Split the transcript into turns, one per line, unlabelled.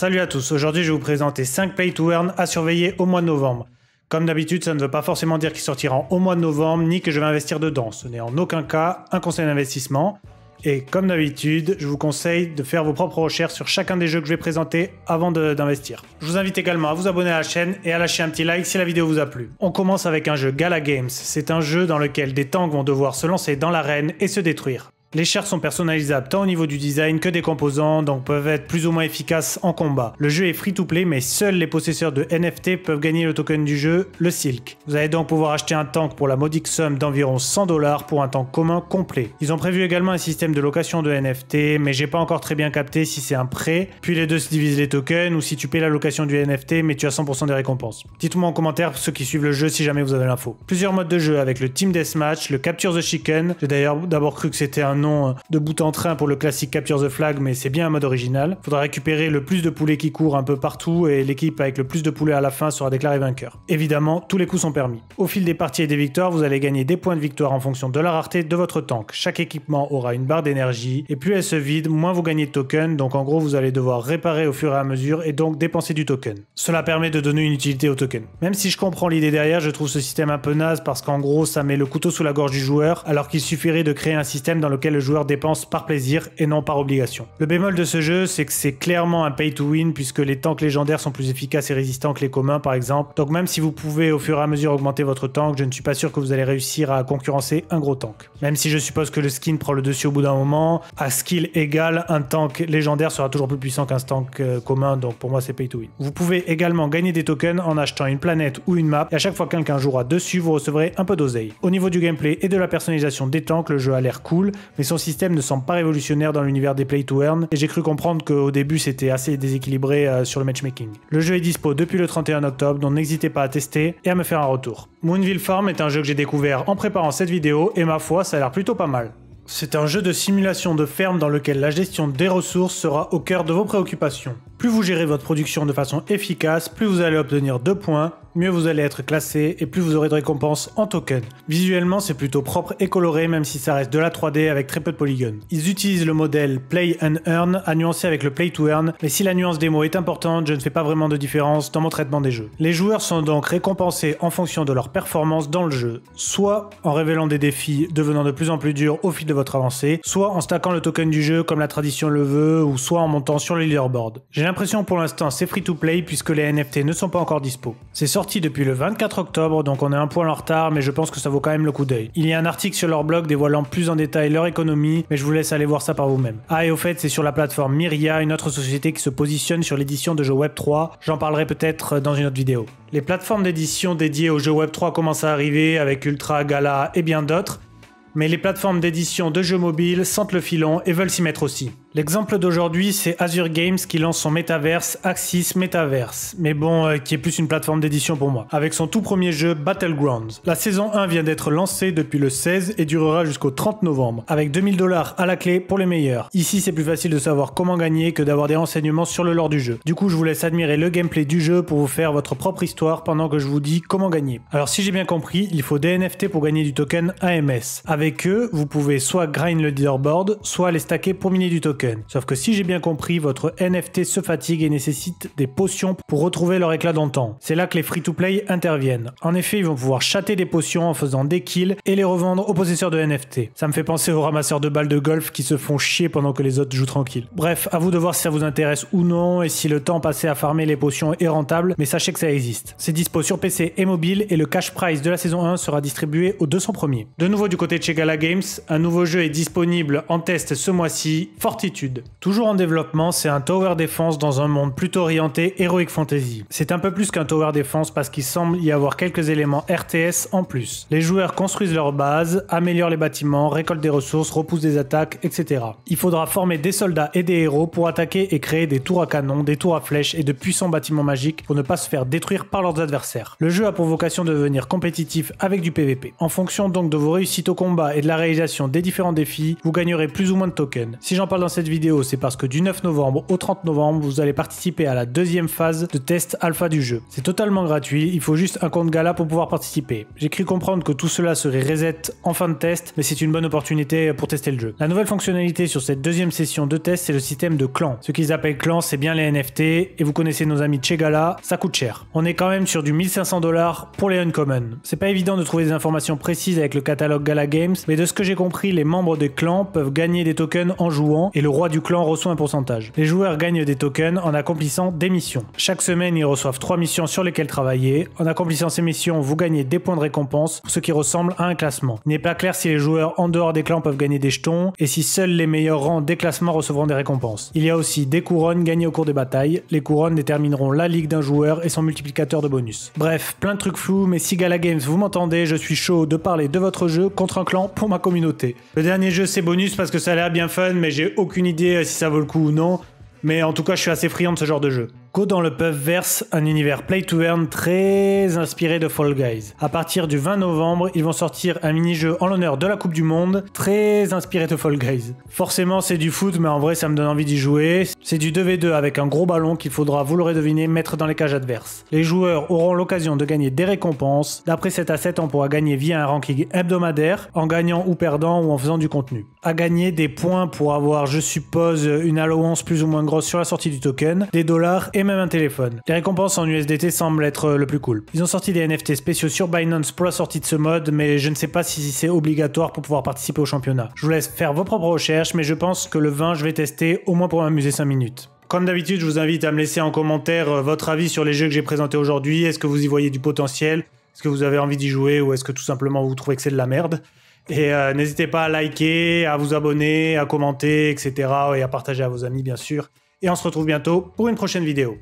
Salut à tous, aujourd'hui je vais vous présenter 5 Play to Earn à surveiller au mois de novembre. Comme d'habitude, ça ne veut pas forcément dire qu'ils sortiront au mois de novembre, ni que je vais investir dedans. Ce n'est en aucun cas un conseil d'investissement. Et comme d'habitude, je vous conseille de faire vos propres recherches sur chacun des jeux que je vais présenter avant d'investir. Je vous invite également à vous abonner à la chaîne et à lâcher un petit like si la vidéo vous a plu. On commence avec un jeu Gala Games. C'est un jeu dans lequel des tanks vont devoir se lancer dans l'arène et se détruire. Les chars sont personnalisables tant au niveau du design que des composants, donc peuvent être plus ou moins efficaces en combat. Le jeu est free to play, mais seuls les possesseurs de NFT peuvent gagner le token du jeu, le Silk. Vous allez donc pouvoir acheter un tank pour la modique somme d'environ 100 $ pour un tank commun complet. Ils ont prévu également un système de location de NFT, mais j'ai pas encore très bien capté si c'est un prêt, puis les deux se divisent les tokens, ou si tu payes la location du NFT mais tu as 100% des récompenses. Dites-moi en commentaire ceux qui suivent le jeu si jamais vous avez l'info. Plusieurs modes de jeu avec le Team Deathmatch, le Capture the Chicken. J'ai d'ailleurs d'abord cru que c'était un nom de bout en train pour le classique Capture the Flag, mais c'est bien un mode original. Faudra récupérer le plus de poulets qui courent un peu partout et l'équipe avec le plus de poulets à la fin sera déclarée vainqueur. Évidemment, tous les coups sont permis. Au fil des parties et des victoires, vous allez gagner des points de victoire en fonction de la rareté de votre tank. Chaque équipement aura une barre d'énergie et plus elle se vide, moins vous gagnez de tokens, donc en gros vous allez devoir réparer au fur et à mesure et donc dépenser du token. Cela permet de donner une utilité au token. Même si je comprends l'idée derrière, je trouve ce système un peu naze parce qu'en gros ça met le couteau sous la gorge du joueur alors qu'il suffirait de créer un système dans lequel le joueur dépense par plaisir et non par obligation. Le bémol de ce jeu, c'est que c'est clairement un pay to win puisque les tanks légendaires sont plus efficaces et résistants que les communs par exemple. Donc même si vous pouvez au fur et à mesure augmenter votre tank, je ne suis pas sûr que vous allez réussir à concurrencer un gros tank. Même si je suppose que le skin prend le dessus au bout d'un moment, à skill égal, un tank légendaire sera toujours plus puissant qu'un tank commun, donc pour moi c'est pay to win. Vous pouvez également gagner des tokens en achetant une planète ou une map et à chaque fois qu'un jouera dessus, vous recevrez un peu d'oseille. Au niveau du gameplay et de la personnalisation des tanks, le jeu a l'air cool, mais son système ne semble pas révolutionnaire dans l'univers des Play to Earn et j'ai cru comprendre qu'au début c'était assez déséquilibré sur le matchmaking. Le jeu est dispo depuis le 31 octobre, donc n'hésitez pas à tester et à me faire un retour. Moonville Farm est un jeu que j'ai découvert en préparant cette vidéo et ma foi ça a l'air plutôt pas mal. C'est un jeu de simulation de ferme dans lequel la gestion des ressources sera au cœur de vos préoccupations. Plus vous gérez votre production de façon efficace, plus vous allez obtenir de points, mieux vous allez être classé et plus vous aurez de récompenses en tokens. Visuellement, c'est plutôt propre et coloré même si ça reste de la 3D avec très peu de polygones. Ils utilisent le modèle Play and Earn à nuancer avec le Play to Earn, mais si la nuance des mots est importante, je ne fais pas vraiment de différence dans mon traitement des jeux. Les joueurs sont donc récompensés en fonction de leur performance dans le jeu, soit en révélant des défis devenant de plus en plus durs au fil de votre avancée, soit en stackant le token du jeu comme la tradition le veut, ou soit en montant sur le leaderboard. J'ai l'impression pour l'instant c'est free to play puisque les NFT ne sont pas encore dispo. C'est sorti depuis le 24 octobre, donc on est un poil en retard, mais je pense que ça vaut quand même le coup d'œil. Il y a un article sur leur blog dévoilant plus en détail leur économie, mais je vous laisse aller voir ça par vous-même. Ah et au fait, c'est sur la plateforme Myria, une autre société qui se positionne sur l'édition de jeux Web3, j'en parlerai peut-être dans une autre vidéo. Les plateformes d'édition dédiées aux jeux Web3 commencent à arriver avec Ultra, Gala et bien d'autres, mais les plateformes d'édition de jeux mobiles sentent le filon et veulent s'y mettre aussi. L'exemple d'aujourd'hui, c'est Azure Games qui lance son métaverse Axis Metaverse, mais bon, qui est plus une plateforme d'édition pour moi, avec son tout premier jeu Battlegrounds. La saison 1 vient d'être lancée depuis le 16 et durera jusqu'au 30 novembre, avec 2000 $ à la clé pour les meilleurs. Ici, c'est plus facile de savoir comment gagner que d'avoir des renseignements sur le lore du jeu. Du coup, je vous laisse admirer le gameplay du jeu pour vous faire votre propre histoire pendant que je vous dis comment gagner. Alors si j'ai bien compris, il faut des NFT pour gagner du token AMS. Avec eux, vous pouvez soit grind le leaderboard, soit les stacker pour miner du token. Sauf que si j'ai bien compris, votre NFT se fatigue et nécessite des potions pour retrouver leur éclat d'antan. C'est là que les free-to-play interviennent. En effet, ils vont pouvoir chatter des potions en faisant des kills et les revendre aux possesseurs de NFT. Ça me fait penser aux ramasseurs de balles de golf qui se font chier pendant que les autres jouent tranquille. Bref, à vous de voir si ça vous intéresse ou non et si le temps passé à farmer les potions est rentable, mais sachez que ça existe. C'est dispo sur PC et mobile et le cash prize de la saison 1 sera distribué aux 200 premiers. De nouveau du côté de chez Gala Games, un nouveau jeu est disponible en test ce mois-ci, Fortitude. Toujours en développement, c'est un tower defense dans un monde plutôt orienté Heroic Fantasy. C'est un peu plus qu'un tower defense parce qu'il semble y avoir quelques éléments RTS en plus. Les joueurs construisent leur base, améliorent les bâtiments, récoltent des ressources, repoussent des attaques, etc. Il faudra former des soldats et des héros pour attaquer et créer des tours à canon, des tours à flèches et de puissants bâtiments magiques pour ne pas se faire détruire par leurs adversaires. Le jeu a pour vocation de devenir compétitif avec du PVP. En fonction donc de vos réussites au combat et de la réalisation des différents défis, vous gagnerez plus ou moins de tokens. Si j'en parle dans cette cette vidéo, c'est parce que du 9 novembre au 30 novembre, vous allez participer à la deuxième phase de test alpha du jeu. C'est totalement gratuit, il faut juste un compte Gala pour pouvoir participer. J'ai cru comprendre que tout cela serait reset en fin de test, mais c'est une bonne opportunité pour tester le jeu. La nouvelle fonctionnalité sur cette deuxième session de test, c'est le système de clans. Ce qu'ils appellent clans, c'est bien les NFT, et vous connaissez nos amis de chez Gala, ça coûte cher. On est quand même sur du 1500 $ pour les uncommon. C'est pas évident de trouver des informations précises avec le catalogue Gala Games, mais de ce que j'ai compris, les membres des clans peuvent gagner des tokens en jouant, et le roi du clan reçoit un pourcentage. Les joueurs gagnent des tokens en accomplissant des missions. Chaque semaine, ils reçoivent 3 missions sur lesquelles travailler. En accomplissant ces missions, vous gagnez des points de récompense, pour ce qui ressemble à un classement. Il n'est pas clair si les joueurs en dehors des clans peuvent gagner des jetons, et si seuls les meilleurs rangs des classements recevront des récompenses. Il y a aussi des couronnes gagnées au cours des batailles. Les couronnes détermineront la ligue d'un joueur et son multiplicateur de bonus. Bref, plein de trucs flous, mais si Gala Games vous m'entendez, je suis chaud de parler de votre jeu contre un clan pour ma communauté. Le dernier jeu c'est bonus parce que ça a l'air bien fun, mais j'ai aucune idée si ça vaut le coup ou non. Mais en tout cas, je suis assez friand de ce genre de jeu. Go dans le Puffverse, un univers play to earn très inspiré de Fall Guys. À partir du 20 novembre, ils vont sortir un mini-jeu en l'honneur de la Coupe du Monde, très inspiré de Fall Guys. Forcément, c'est du foot, mais en vrai, ça me donne envie d'y jouer. C'est du 2v2 avec un gros ballon qu'il faudra, vous l'aurez deviné, mettre dans les cages adverses. Les joueurs auront l'occasion de gagner des récompenses. D'après cet asset, on pourra gagner via un ranking hebdomadaire, en gagnant ou perdant ou en faisant du contenu. À gagner des points pour avoir, je suppose, une allowance plus ou moins grosse sur la sortie du token, des dollars et même un téléphone. Les récompenses en USDT semblent être le plus cool. Ils ont sorti des NFT spéciaux sur Binance pour la sortie de ce mode, mais je ne sais pas si c'est obligatoire pour pouvoir participer au championnat. Je vous laisse faire vos propres recherches, mais je pense que le 20, je vais tester, au moins pour m'amuser 5 minutes. Comme d'habitude, je vous invite à me laisser en commentaire votre avis sur les jeux que j'ai présentés aujourd'hui. Est-ce que vous y voyez du potentiel? Est-ce que vous avez envie d'y jouer ou est-ce que tout simplement vous trouvez que c'est de la merde? Et n'hésitez pas à liker, à vous abonner, à commenter, etc. et à partager à vos amis, bien sûr. Et on se retrouve bientôt pour une prochaine vidéo.